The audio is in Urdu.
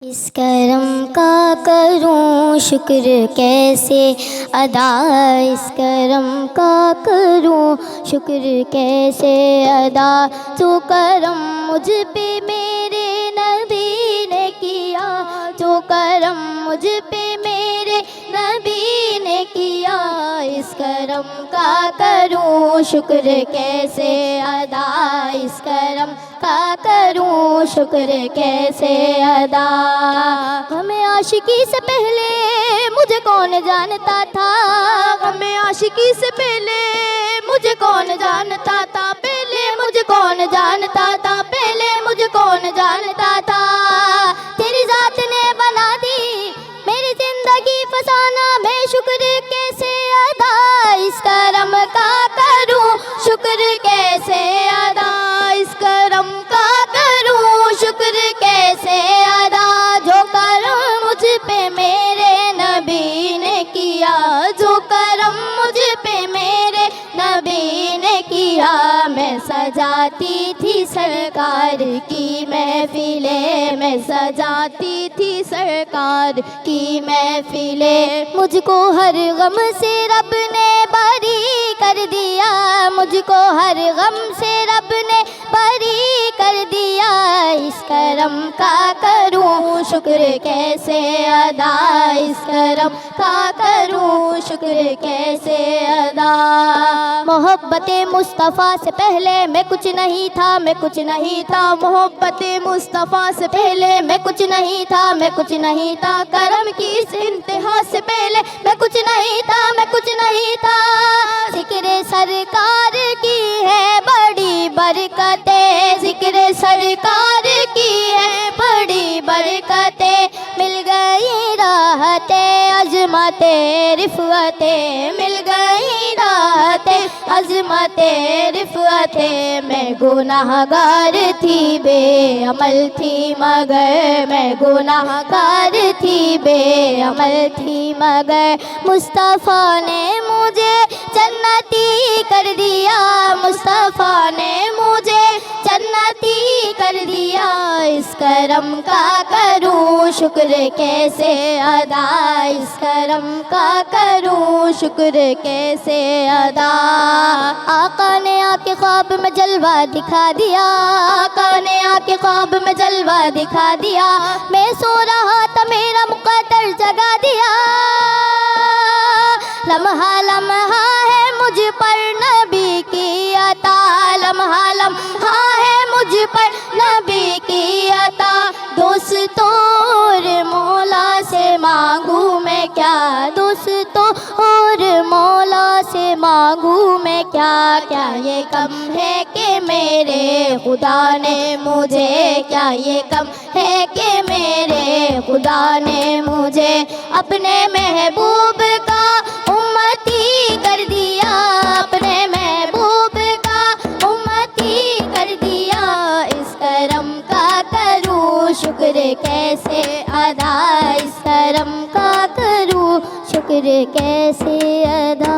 اس کرم کا کروں شکر کیسے ادا، اس کرم کا کروں شکر کیسے ادا، جو کرم مجھ پہ میرے نبی نے کیا، جو کرم مجھ پہ میرے نبی نے کیا، اس کرم کا کروں شکر کیسے ادا، اس کرم کا کروں شکر کیسے ادا۔ ہمیں عاشقی سے پہلے مجھے کون جانتا تھا، ہمیں عاشقی سے پہلے مجھے کون جانتا تھا، پہلے مجھے کون جانتا تھا، پہلے مجھے کون جانتا تھا، تیری ذات نے بنا دی میری زندگی فسانہ، میں شکر کیسے ادا، اس کرم کا کروں شکر کیسے ادا، اس کرم کا کروں شکر کیسے ادا، جو کرم مجھ پہ میرے نبی نے کیا، جو کرم مجھ پہ میرے نبی نے کیا، میں سجاتی تھی سرکار کی محفلیں، میں سجاتی تھی سرکار کی محفلیں، مجھ کو ہر غم سے رب نے بری کر دیا، مجھ کو ہر غم سے رب نے بری کر دیا، اس کرم کا کروں شکر کیسے ادا، اس کرم کا کروں شکر کیسے ادا۔ محبت مصطفیٰ سے پہلے میں کچھ نہیں تھا، میں کچھ نہیں تھا، محبت مصطفیٰ سے پہلے میں کچھ نہیں تھا، میں کچھ نہیں تھا، کرم کی اس انتہا سے پہلے میں کچھ نہیں تھا، میں کچھ نہیں تھا، ذکر سرکار کی ہے بڑی برکتیں، ذکر سرکار کی ہے بڑی برکتیں، مل گئی راحتیں عظمتیں رفعتیں، مل گئی راحتیں عظمتیں رفعتیں، میں گناہ گار تھی بے عمل تھی مگر، میں گناہ گار تھی بے عمل تھی مگر، مصطفیٰ نے مجھے جنتی کر دیا، مصطفیٰ نے مجھے جنتی کر دیا، اس کرم کا کروں شکر کیسے ادا، اس کرم کا کروں شکر کیسے ادا۔ آقا نے آ کے خواب میں جلوہ دکھا دیا، آقا نے آ کے خواب میں جلوہ دکھا دیا، میں سو رہا تھا میرا مقدر جگا دیا، لمحہ لمحہ ہے مجھ پر نبی کی عطا، لمحہ لمحہ ہے مجھ پر نبی کی عطا، دوستوں اور مولا سے مانگوں میں کیا، دوستوں اور مولا سے مانگوں میں کیا، کیا یہ کم ہے کہ میرے خدا نے مجھے، کیا یہ کم ہے کہ میرے خدا نے مجھے اپنے محبوب کا امتی کر دیا، اپنے محبوب کا امتی کر دیا، اس کرم کا کروں شکر کیسے ادا، اس کرم کا کروں شکر کیسے ادا۔